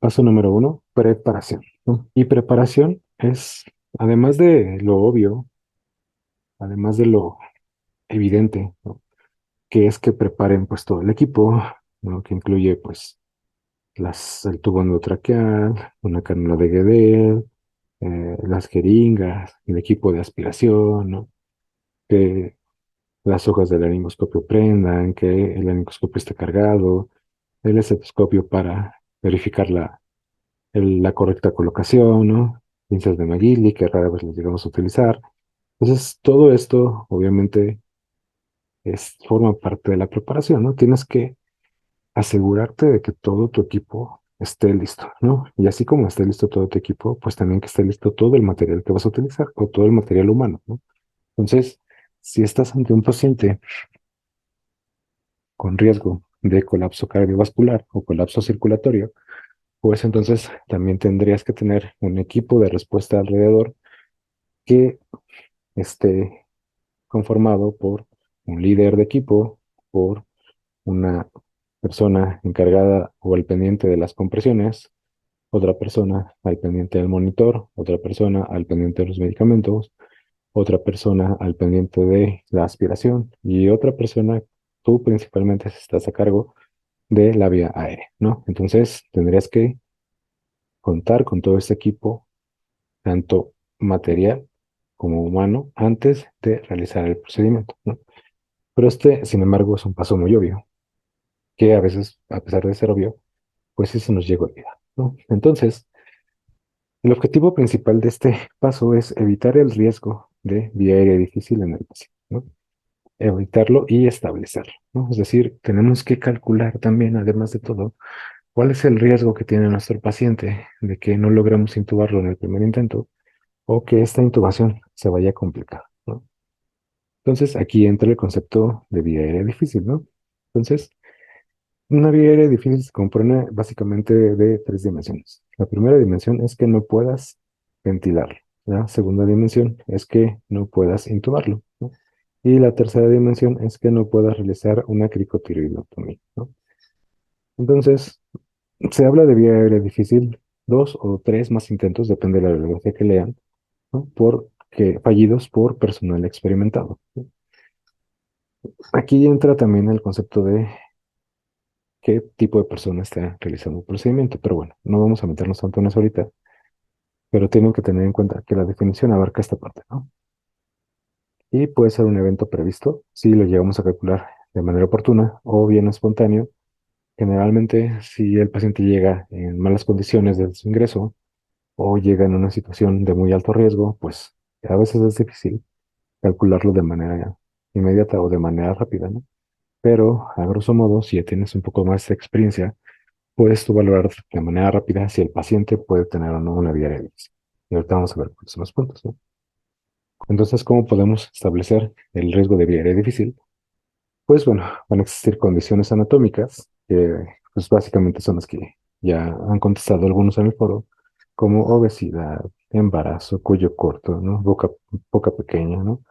Paso número uno, preparación, ¿no? Y preparación es, además de lo obvio, además de lo evidente, ¿no? Que es que preparen pues todo el equipo, ¿no? Que incluye pues el tubo endotraqueal, una cánula de Guedel, las jeringas, el equipo de aspiración, ¿no? Que las hojas del laringoscopio prendan, que el laringoscopio esté cargado, el estetoscopio para verificar la correcta colocación, ¿no? Pinzas de McGilley, que rara vez las llegamos a utilizar. Entonces, todo esto, obviamente, forma parte de la preparación, ¿no? Tienes que asegurarte de que todo tu equipo esté listo, ¿no? Y así como esté listo todo tu equipo, pues también que esté listo todo el material que vas a utilizar o todo el material humano, ¿no? Entonces, si estás ante un paciente con riesgo de colapso cardiovascular o colapso circulatorio, pues entonces también tendrías que tener un equipo de respuesta alrededor que esté conformado por un líder de equipo, por una persona encargada o al pendiente de las compresiones, otra persona al pendiente del monitor, otra persona al pendiente de los medicamentos, otra persona al pendiente de la aspiración y otra persona, tú principalmente estás a cargo de la vía aérea, ¿no? Entonces tendrías que contar con todo este equipo, tanto material como humano, antes de realizar el procedimiento, ¿no? Pero este, sin embargo, es un paso muy obvio, que a veces, a pesar de ser obvio, pues sí se nos llega a olvidar, ¿no? Entonces, el objetivo principal de este paso es evitar el riesgo de vía aérea difícil en el paciente, ¿no? Evitarlo y establecerlo, ¿no? Es decir, tenemos que calcular también, además de todo, cuál es el riesgo que tiene nuestro paciente de que no logremos intubarlo en el primer intento o que esta intubación se vaya a complicar, ¿no? Entonces, aquí entra el concepto de vía aérea difícil, ¿no? Entonces, una vía aérea difícil se compone básicamente de tres dimensiones. La primera dimensión es que no puedas ventilarlo. La segunda dimensión es que no puedas intubarlo, ¿no? Y la tercera dimensión es que no puedas realizar una cricotiroidectomía, ¿no? Entonces, se habla de vía aérea difícil, dos o tres más intentos, depende de la bibliografía que lean, ¿no? Fallidos por personal experimentado, ¿no? Aquí entra también el concepto de qué tipo de persona está realizando el procedimiento, pero bueno, no vamos a meternos tanto en eso ahorita, pero tienen que tener en cuenta que la definición abarca esta parte, ¿no? Y puede ser un evento previsto si lo llegamos a calcular de manera oportuna o bien espontáneo. Generalmente, si el paciente llega en malas condiciones desde su ingreso o llega en una situación de muy alto riesgo, pues a veces es difícil calcularlo de manera inmediata o de manera rápida, ¿no? Pero, a grosso modo, si ya tienes un poco más de experiencia, puedes tú valorar de manera rápida si el paciente puede tener o no una vía aérea difícil. Y ahorita vamos a ver cuáles son los puntos, ¿no? Entonces, ¿cómo podemos establecer el riesgo de vía aérea difícil? Pues bueno, van a existir condiciones anatómicas, que pues básicamente son las que ya han contestado algunos en el foro, como obesidad, embarazo, cuello corto, ¿no? Boca pequeña, ¿no?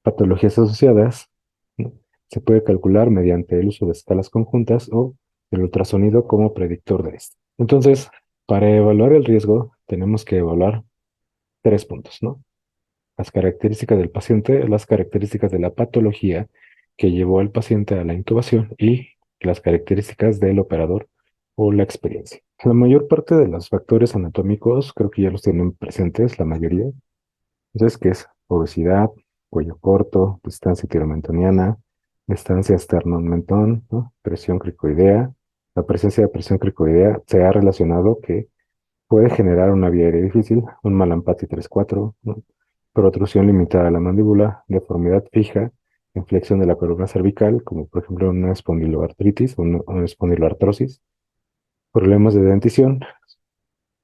Patologías asociadas, ¿no? Se puede calcular mediante el uso de escalas conjuntas o el ultrasonido como predictor de esto. Entonces, para evaluar el riesgo, tenemos que evaluar tres puntos, ¿no? Las características del paciente, las características de la patología que llevó al paciente a la intubación y las características del operador o la experiencia. La mayor parte de los factores anatómicos creo que ya los tienen presentes, la mayoría. Entonces, ¿qué es? Obesidad, cuello corto, distancia tiromentoniana, distancia esternón-mentón, ¿no? Presión cricoidea. La presencia de presión cricoidea se ha relacionado que puede generar una vía aérea difícil, un Malampati 3-4, ¿no? Protrusión limitada de la mandíbula, deformidad fija, inflexión de la columna cervical, como por ejemplo una espondiloartritis o una espondiloartrosis, problemas de dentición,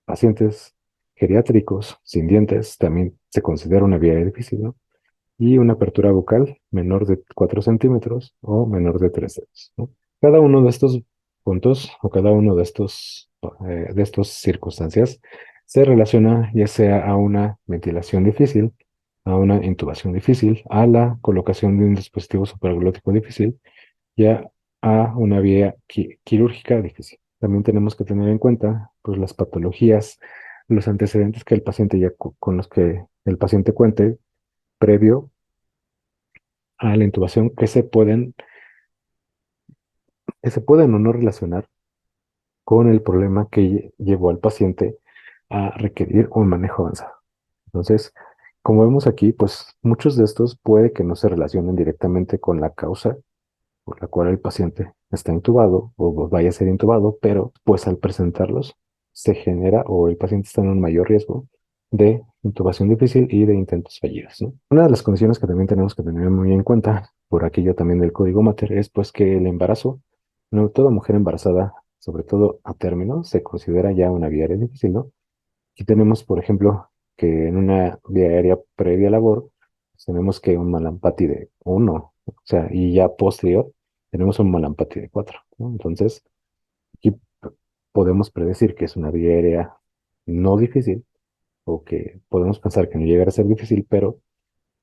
pacientes geriátricos sin dientes, también se considera una vía aérea difícil, ¿no? Y una apertura bucal menor de 4 centímetros o menor de 3 dedos, ¿no? Cada uno de estos puntos o cada uno de estas circunstancias se relaciona ya sea a una ventilación difícil, a una intubación difícil, a la colocación de un dispositivo supraglótico difícil, ya a una vía quirúrgica difícil. También tenemos que tener en cuenta pues las patologías, los antecedentes que el paciente ya con los que el paciente cuente previo a la intubación que se pueden o no relacionar con el problema que llevó al paciente a requerir un manejo avanzado. Entonces, como vemos aquí, pues muchos de estos puede que no se relacionen directamente con la causa por la cual el paciente está intubado o vaya a ser intubado, pero pues al presentarlos se genera o el paciente está en un mayor riesgo de intubación difícil y de intentos fallidos, ¿no? Una de las condiciones que también tenemos que tener muy en cuenta, por aquello también del código Mater, es pues que el embarazo, no toda mujer embarazada, sobre todo a término, se considera ya una vía aérea difícil, ¿no? Aquí tenemos, por ejemplo, que en una vía aérea previa a labor, pues, tenemos que un Malampati de 1, o sea, y ya posterior tenemos un Malampati de 4, ¿no? Entonces, aquí podemos predecir que es una vía aérea no difícil, o que podemos pensar que no llegará a ser difícil, pero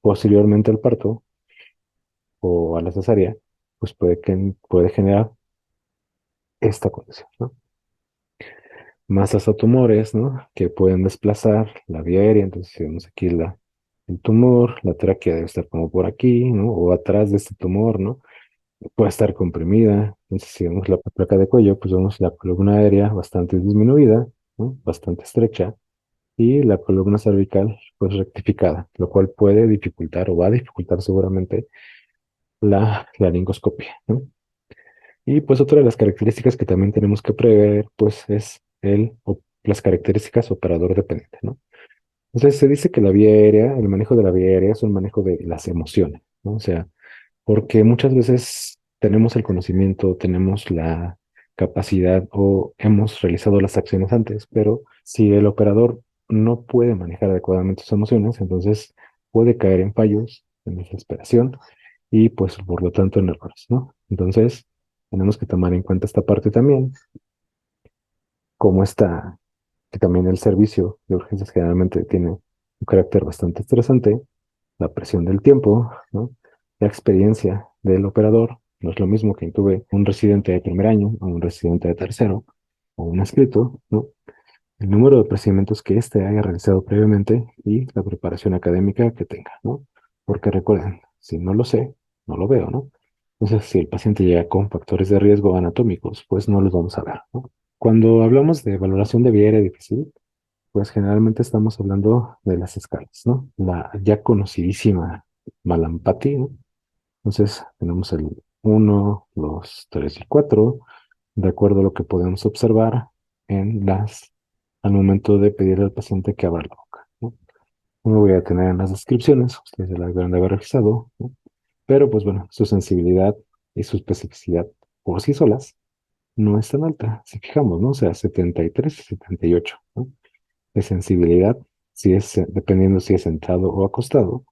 posteriormente al parto o a la cesárea, pues puede generar esta condición, ¿no? Masas o tumores, ¿no? Que pueden desplazar la vía aérea. Entonces, si vemos aquí el tumor, la tráquea debe estar como por aquí, ¿no? O atrás de este tumor, ¿no? Puede estar comprimida. Entonces, si vemos la placa de cuello, pues vemos la columna aérea bastante disminuida, ¿no? Bastante estrecha, y la columna cervical, pues rectificada, lo cual puede dificultar o va a dificultar seguramente la laringoscopia, ¿no? Y pues otra de las características que también tenemos que prever, pues es las características operador dependiente, ¿no? Entonces se dice que la vía aérea, el manejo de la vía aérea es un manejo de las emociones, ¿no? O sea, porque muchas veces tenemos el conocimiento, tenemos la capacidad o hemos realizado las acciones antes, pero si el operador no puede manejar adecuadamente sus emociones, entonces puede caer en fallos, en desesperación y pues por lo tanto en errores, ¿no? Entonces tenemos que tomar en cuenta esta parte también, como está, que también el servicio de urgencias generalmente tiene un carácter bastante estresante, la presión del tiempo, ¿no? La experiencia del operador, no es lo mismo que intube un residente de primer año o un residente de tercero o un adscrito, ¿no? El número de procedimientos que éste haya realizado previamente y la preparación académica que tenga, ¿no? Porque recuerden, si no lo sé, no lo veo, ¿no? Entonces, si el paciente llega con factores de riesgo anatómicos, pues no los vamos a ver, ¿no? Cuando hablamos de valoración de vía aérea difícil, pues generalmente estamos hablando de las escalas, ¿no? La ya conocidísima Malampati, ¿no? Entonces, tenemos el 1, 2, 3 y 4, de acuerdo a lo que podemos observar al momento de pedir al paciente que abra la boca, ¿no? No lo voy a tener en las descripciones, ustedes ya la deben de haber revisado, ¿no? Pero pues bueno, su sensibilidad y su especificidad por sí solas no es tan alta, si fijamos, ¿no? O sea, 73 y 78, ¿no? De sensibilidad, si es, dependiendo si es sentado o acostado,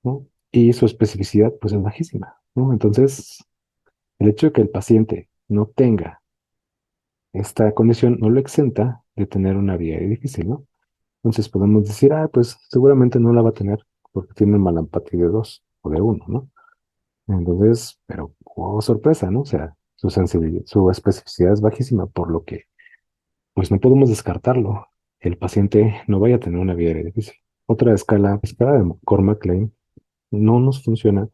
¿no? Y su especificidad, pues es bajísima, ¿no? Entonces, el hecho de que el paciente no tenga esta condición no lo exenta de tener una vía difícil, ¿no? Entonces podemos decir, ah, pues seguramente no la va a tener porque tiene malampatía de 2 o de uno, ¿no? Entonces, pero, oh, sorpresa, ¿no? O sea, su sensibilidad, su especificidad es bajísima, por lo que, pues no podemos descartarlo. El paciente no vaya a tener una vía difícil. Otra escala de Cormac-Klein, no nos funciona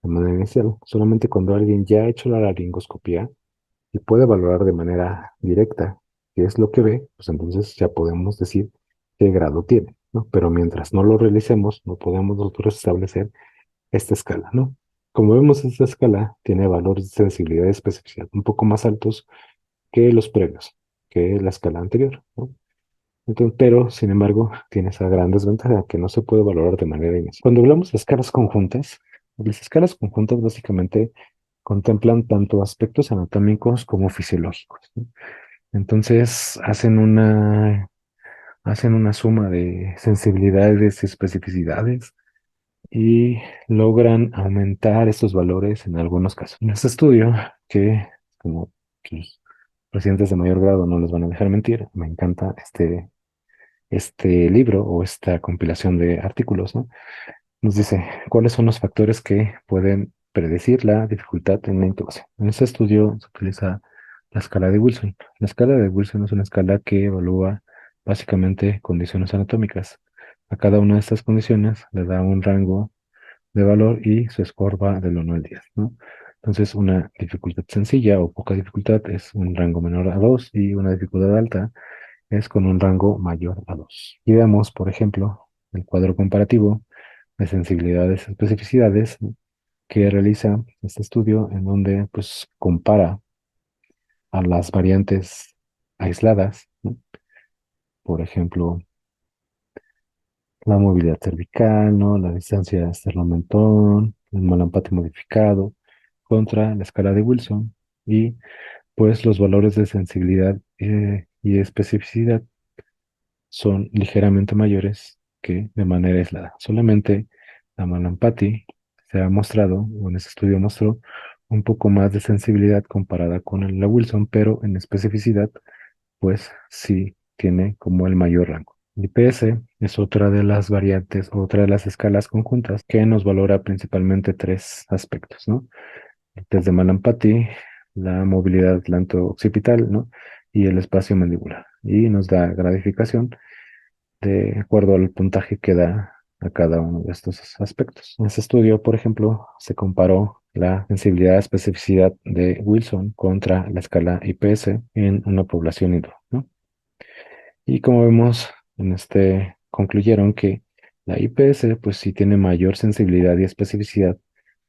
de manera inicial, solamente cuando alguien ya ha hecho la laringoscopia y puede valorar de manera directa qué es lo que ve, pues entonces ya podemos decir qué grado tiene, ¿no? Pero mientras no lo realicemos, no podemos nosotros establecer esta escala, ¿no? Como vemos, esta escala tiene valores de sensibilidad y especificidad un poco más altos que los previos, que la escala anterior, ¿no? Entonces, pero, sin embargo, tiene esa gran desventaja que no se puede valorar de manera inicial. Cuando hablamos de escalas conjuntas, las escalas conjuntas básicamente contemplan tanto aspectos anatómicos como fisiológicos, ¿no? Entonces, hacen una suma de sensibilidades y especificidades y logran aumentar estos valores en algunos casos. En este estudio, que como los pacientes de mayor grado no les van a dejar mentir, me encanta este libro o esta compilación de artículos, ¿no? Nos dice cuáles son los factores que pueden predecir la dificultad en la intubación. En este estudio se utiliza la escala de Wilson. La escala de Wilson es una escala que evalúa básicamente condiciones anatómicas. A cada una de estas condiciones le da un rango de valor y su score va del 1 al 10, ¿no? Entonces, una dificultad sencilla o poca dificultad es un rango menor a 2 y una dificultad alta es con un rango mayor a 2. Y veamos, por ejemplo, el cuadro comparativo de sensibilidades y especificidades que realiza este estudio en donde pues compara a las variantes aisladas, ¿no? Por ejemplo, la movilidad cervical, ¿no? La distancia esternón-mentón, el malampate modificado contra la escala de Wilson y pues los valores de sensibilidad y especificidad son ligeramente mayores que de manera aislada. Solamente la Malampati se ha mostrado, o en ese estudio mostró, un poco más de sensibilidad comparada con la Wilson, pero en especificidad, pues sí tiene como el mayor rango. El IPS es otra de las variantes, otra de las escalas conjuntas que nos valora principalmente tres aspectos, ¿no? El test de Malampati, la movilidad atlanto-occipital, ¿no? Y el espacio mandibular. Y nos da gradificación de acuerdo al puntaje que da a cada uno de estos aspectos. En este estudio, por ejemplo, se comparó la sensibilidad especificidad de Wilson contra la escala IPS en una población hindú, ¿no? Y como vemos, concluyeron que la IPS pues sí tiene mayor sensibilidad y especificidad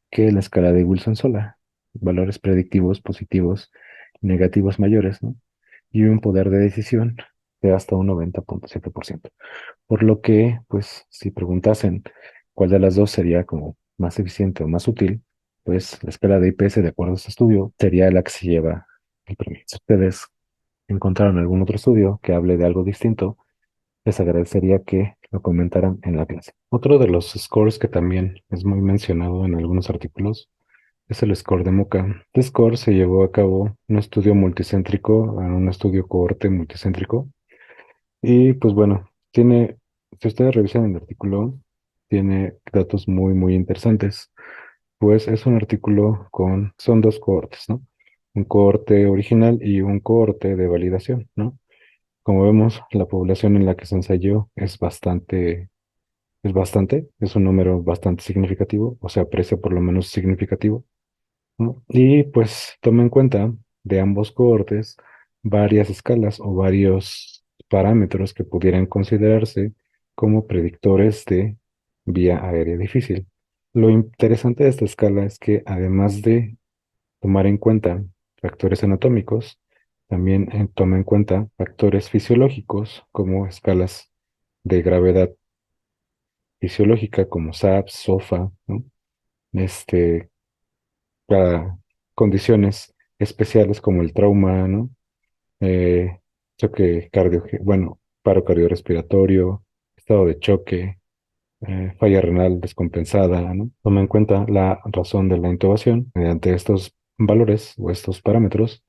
que la escala de Wilson sola, valores predictivos positivos y negativos mayores, ¿no? Y un poder de decisión de hasta un 90,7%. Por lo que, pues, si preguntasen cuál de las dos sería como más eficiente o más útil, pues la escala de IPS, de acuerdo a este estudio, sería la que se lleva el premio. Si ustedes encontraron algún otro estudio que hable de algo distinto, les agradecería que lo comentaran en la clase. Otro de los scores que también es muy mencionado en algunos artículos es el score de MoCA. Este score se llevó a cabo un estudio multicéntrico, en un estudio cohorte multicéntrico, y pues bueno, si ustedes revisan el artículo, tiene datos muy, muy interesantes. Pues es un artículo son dos cohortes, ¿no? Un cohorte original y un cohorte de validación, ¿no? Como vemos, la población en la que se ensayó es un número bastante significativo, o sea, aprecia por lo menos significativo, ¿no? Y pues toma en cuenta de ambos cohortes varias escalas o varios parámetros que pudieran considerarse como predictores de vía aérea difícil. Lo interesante de esta escala es que además de tomar en cuenta factores anatómicos, también toma en cuenta factores fisiológicos como escalas de gravedad fisiológica como SAPS, SOFA, ¿no? Este, para condiciones especiales como el trauma, ¿no? Eh, choque bueno, paro cardiorrespiratorio, estado de choque, falla renal descompensada, ¿no? Toma en cuenta la razón de la intubación mediante estos valores o estos parámetros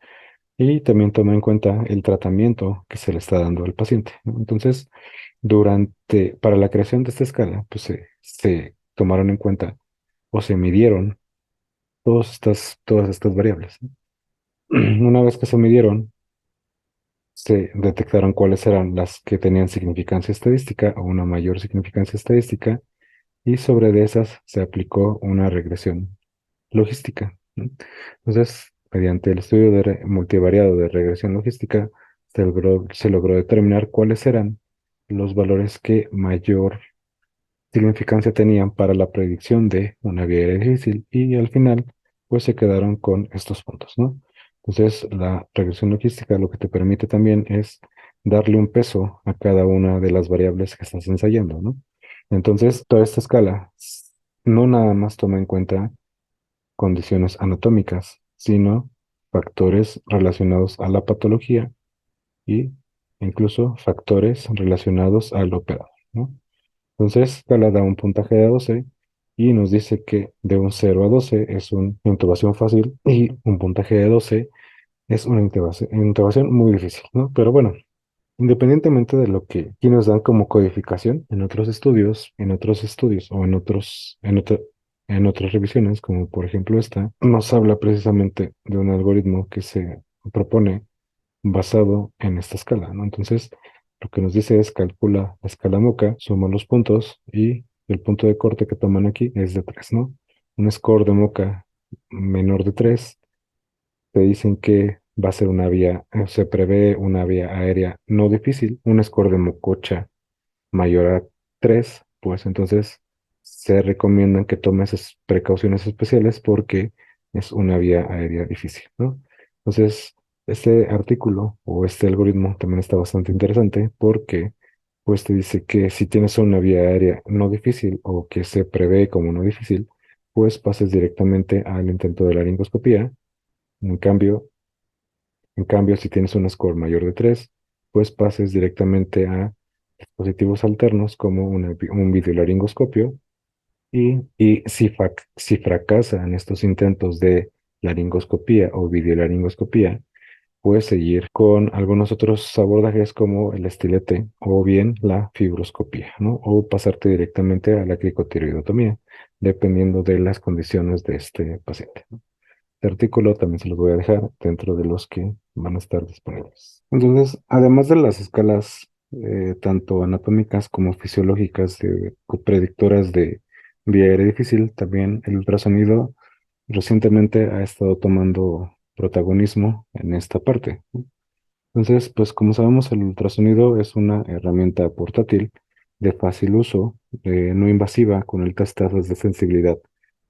y también toma en cuenta el tratamiento que se le está dando al paciente, ¿no? Entonces, para la creación de esta escala, pues se tomaron en cuenta o se midieron todas estas variables, ¿no? Una vez que se midieron, se detectaron cuáles eran las que tenían significancia estadística o una mayor significancia estadística y sobre de esas se aplicó una regresión logística, ¿no? Entonces, mediante el estudio multivariado de regresión logística, se logró determinar cuáles eran los valores que mayor significancia tenían para la predicción de una vía aérea difícil y al final pues se quedaron con estos puntos, ¿no? Entonces la regresión logística lo que te permite también es darle un peso a cada una de las variables que estás ensayando, ¿no? Entonces toda esta escala no nada más toma en cuenta condiciones anatómicas, sino factores relacionados a la patología y incluso factores relacionados al operador, ¿no? Entonces, Gala da un puntaje de 12 y nos dice que de un 0 a 12 es una intubación fácil y un puntaje de 12 es una intubación muy difícil, ¿no? Pero bueno, independientemente de lo que aquí nos dan como codificación en otros estudios o en otras revisiones, como por ejemplo esta, nos habla precisamente de un algoritmo que se propone basado en esta escala, ¿no? Entonces, lo que nos dice es calcula la escala MOCA, suma los puntos y el punto de corte que toman aquí es de 3, ¿no? Un score de MOCA menor de 3 te dicen que va a ser una vía, se prevé una vía aérea no difícil, un score de Mococha mayor a 3, pues entonces se recomiendan que tomes precauciones especiales porque es una vía aérea difícil, ¿no? Entonces, este artículo o este algoritmo también está bastante interesante porque pues te dice que si tienes una vía aérea no difícil o que se prevé como no difícil, pues pases directamente al intento de laringoscopía. En cambio, si tienes un score mayor de 3, pues pases directamente a dispositivos alternos como un videolaringoscopio y si fracasan estos intentos de laringoscopía o videolaringoscopía, puedes seguir con algunos otros abordajes como el estilete o bien la fibroscopía, ¿no? O pasarte directamente a la cricotiroidotomía, dependiendo de las condiciones de este paciente. Este artículo también se los voy a dejar dentro de los que van a estar disponibles. Entonces, además de las escalas tanto anatómicas como fisiológicas predictoras de vía aérea difícil, también el ultrasonido recientemente ha estado tomando protagonismo en esta parte. Entonces, pues como sabemos, el ultrasonido es una herramienta portátil de fácil uso, no invasiva, con altas tasas de sensibilidad,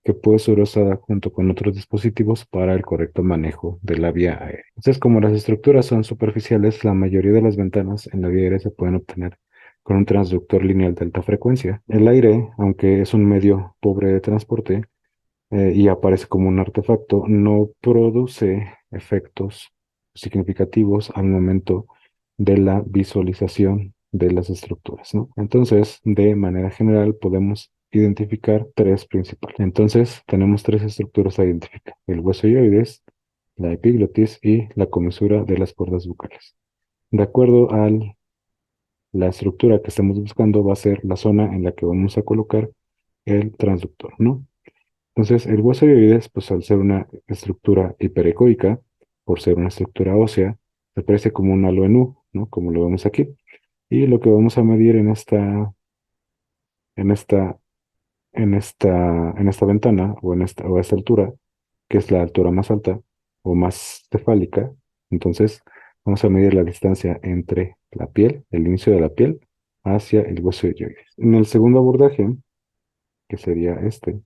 que puede ser usada junto con otros dispositivos para el correcto manejo de la vía aérea. Entonces, como las estructuras son superficiales, la mayoría de las ventanas en la vía aérea se pueden obtener con un transductor lineal de alta frecuencia. El aire, aunque es un medio pobre de transporte, y aparece como un artefacto, no produce efectos significativos al momento de la visualización de las estructuras, ¿no? Entonces, de manera general, podemos identificar tres principales. Entonces, tenemos tres estructuras a identificar: el hueso hioides, la epiglotis y la comisura de las cuerdas bucales. De acuerdo a la estructura que estamos buscando, va a ser la zona en la que vamos a colocar el transductor, ¿no? Entonces, el hueso hioides, pues al ser una estructura hiperecoica, por ser una estructura ósea, se parece como un halo en U, ¿no? Como lo vemos aquí. Y lo que vamos a medir en esta, en esta ventana o a esta altura, que es la altura más alta o más cefálica, entonces vamos a medir la distancia entre la piel, el inicio de la piel, hacia el hueso hioides. En el segundo abordaje, que sería este,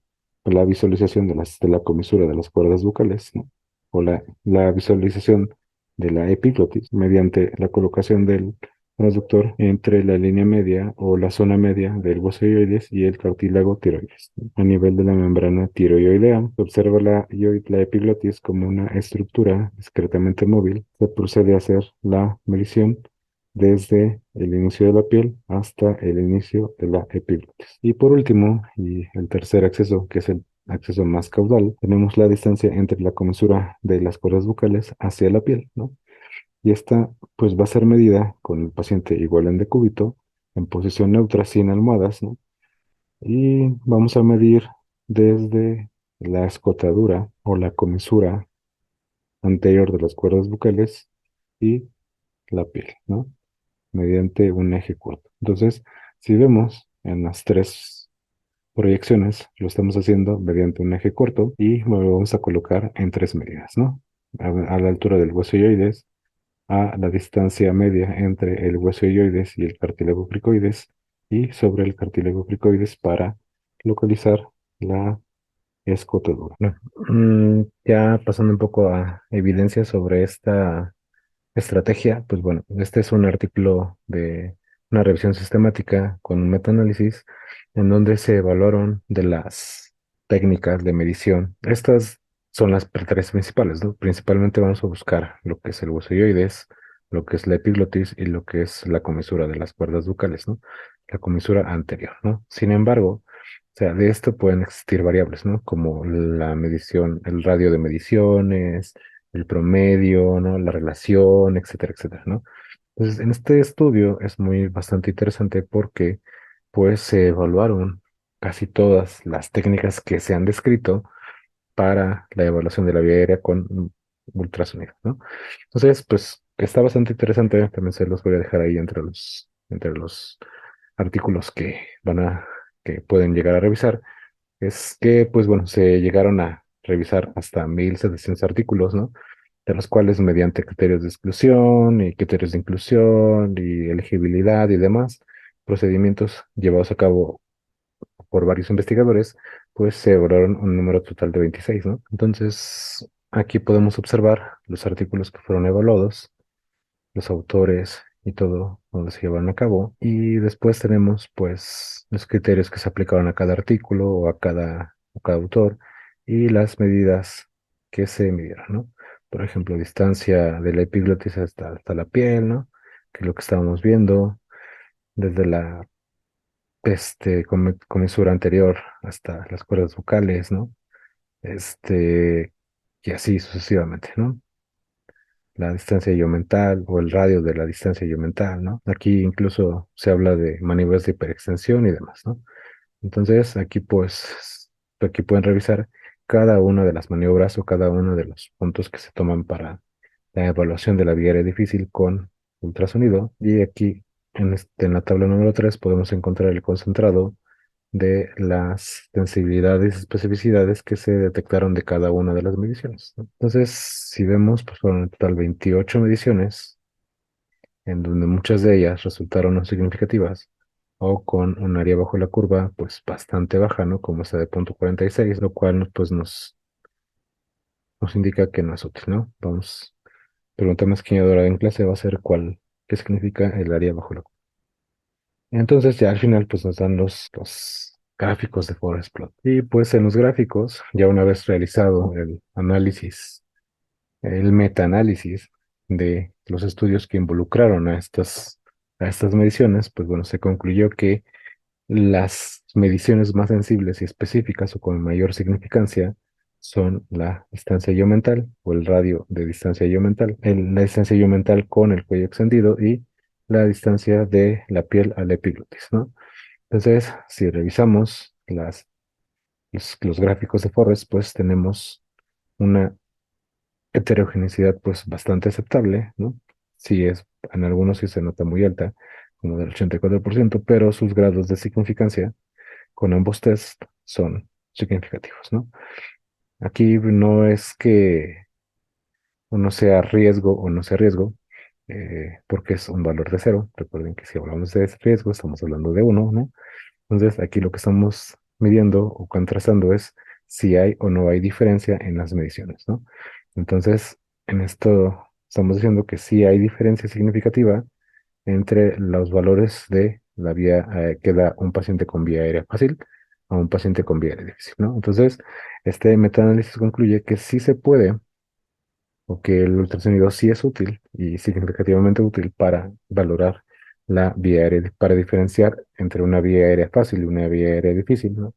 la visualización de la comisura de las cuerdas bucales, ¿no? O la visualización de la epiglotis mediante la colocación del transductor entre la línea media o la zona media del hueso hioides y el cartílago tiroides, ¿no? A nivel de la membrana tiroidea, se observa la epiglotis como una estructura discretamente móvil. Se procede a hacer la medición desde el inicio de la piel hasta el inicio de la epiglotis. Y por último, y el tercer acceso, que es el acceso más caudal, tenemos la distancia entre la comisura de las cuerdas bucales hacia la piel, ¿no? Y esta, pues, va a ser medida con el paciente igual en decúbito, en posición neutra, sin almohadas, ¿no? Y vamos a medir desde la escotadura o la comisura anterior de las cuerdas bucales y la piel, ¿no? Mediante un eje corto. Entonces, si vemos en las tres proyecciones, lo estamos haciendo mediante un eje corto y lo vamos a colocar en tres medidas, ¿no? A la altura del hueso hioides, a la distancia media entre el hueso hioides y el cartílago cricoides y sobre el cartílago cricoides para localizar la escotadura. Bueno, ya pasando un poco a evidencia sobre esta estrategia, pues bueno, este es un artículo de una revisión sistemática con un metaanálisis en donde se evaluaron de las técnicas de medición. Estas son las tres principales, ¿no? Principalmente vamos a buscar lo que es el hueso hioides, lo que es la epiglotis y lo que es la comisura de las cuerdas bucales, ¿no? La comisura anterior, ¿no? Sin embargo, o sea, de esto pueden existir variables, ¿no? Como la medición, el radio de mediciones, el promedio, ¿no? La relación, etcétera, etcétera, ¿no? Entonces, en este estudio es bastante interesante porque, pues, se evaluaron casi todas las técnicas que se han descrito para la evaluación de la vía aérea con ultrasonido, ¿no? Entonces, pues está bastante interesante, también se los voy a dejar ahí entre los artículos que pueden llegar a revisar. Es que, pues bueno, se llegaron a revisar hasta 1.700 artículos, ¿no? De los cuales mediante criterios de exclusión y criterios de inclusión y elegibilidad y demás procedimientos llevados a cabo por varios investigadores, pues se lograron un número total de 26, ¿no? Entonces, aquí podemos observar los artículos que fueron evaluados, los autores y todo donde se llevaron a cabo. Y después tenemos, pues, los criterios que se aplicaron a cada artículo o cada autor y las medidas que se midieron, ¿no? Por ejemplo, distancia de la epiglotis hasta la piel, ¿no? Que es lo que estábamos viendo, desde la comisura anterior hasta las cuerdas vocales, ¿no? Este, y así sucesivamente, ¿no? La distancia iomental o el radio de la distancia iomental, ¿no? Aquí incluso se habla de maniobras de hiperextensión y demás, ¿no? Entonces, aquí pueden revisar cada una de las maniobras o cada uno de los puntos que se toman para la evaluación de la vía aérea difícil con ultrasonido. Y aquí, en la tabla número 3 podemos encontrar el concentrado de las sensibilidades y especificidades que se detectaron de cada una de las mediciones, ¿no? Entonces, si vemos, pues fueron en total 28 mediciones, en donde muchas de ellas resultaron no significativas o con un área bajo la curva, pues bastante baja, ¿no? Como esta de 0,46, lo cual pues nos indica que no es útil, ¿no? Vamos, pregunta más que ahora en clase va a ser qué significa el área bajo la curva. Entonces ya al final pues nos dan los gráficos de Forest Plot. Y pues en los gráficos, ya una vez realizado el análisis, el metaanálisis de los estudios que involucraron a estas mediciones, pues bueno, se concluyó que las mediciones más sensibles y específicas o con mayor significancia son la distancia iomental o el radio de distancia iomental, la distancia iomental con el cuello extendido y la distancia de la piel a la epiglotis, ¿no? Entonces, si revisamos los gráficos de Forrest, pues tenemos una heterogeneidad pues bastante aceptable, ¿no? Sí es, en algunos sí se nota muy alta, como del 84%, pero sus grados de significancia con ambos test son significativos, ¿no? Aquí no es que uno sea riesgo o no sea riesgo, porque es un valor de cero. Recuerden que si hablamos de riesgo, estamos hablando de uno, ¿no? Entonces, aquí lo que estamos midiendo o contrastando es si hay o no hay diferencia en las mediciones, ¿no? Entonces, en esto estamos diciendo que sí hay diferencia significativa entre los valores de la vía que da un paciente con vía aérea fácil a un paciente con vía aérea difícil, ¿no? Entonces, este metaanálisis concluye que sí se puede o que el ultrasonido sí es útil y significativamente útil para valorar la vía aérea, para diferenciar entre una vía aérea fácil y una vía aérea difícil, ¿no?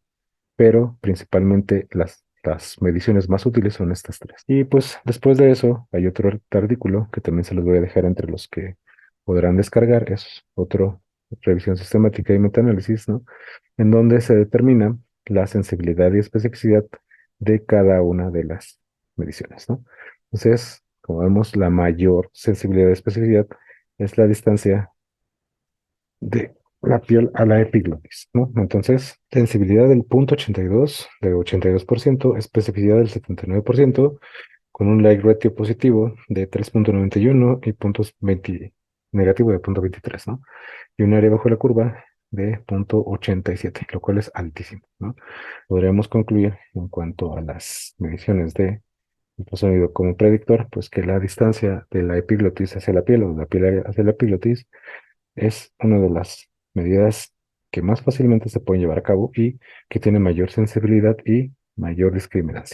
Pero principalmente las mediciones más útiles son estas tres. Y pues después de eso hay otro artículo que también se los voy a dejar entre los que podrán descargar, es otro revisión sistemática y metaanálisis, ¿no? En donde se determina la sensibilidad y especificidad de cada una de las mediciones, ¿no? Entonces, como vemos, la mayor sensibilidad y especificidad es la distancia de la piel a la epiglotis, ¿no? Entonces, sensibilidad del 0,82, de 82%, especificidad del 79%, con un like ratio positivo de 3,91 y puntos 20, negativo de 0,23, ¿no? Y un área bajo la curva de 0,87, lo cual es altísimo, ¿no? Podríamos concluir en cuanto a las mediciones de ultrasonido como predictor, pues que la distancia de la epiglotis hacia la piel o de la piel hacia la epiglotis es una de las medidas que más fácilmente se pueden llevar a cabo y que tiene mayor sensibilidad y mayor discriminancia.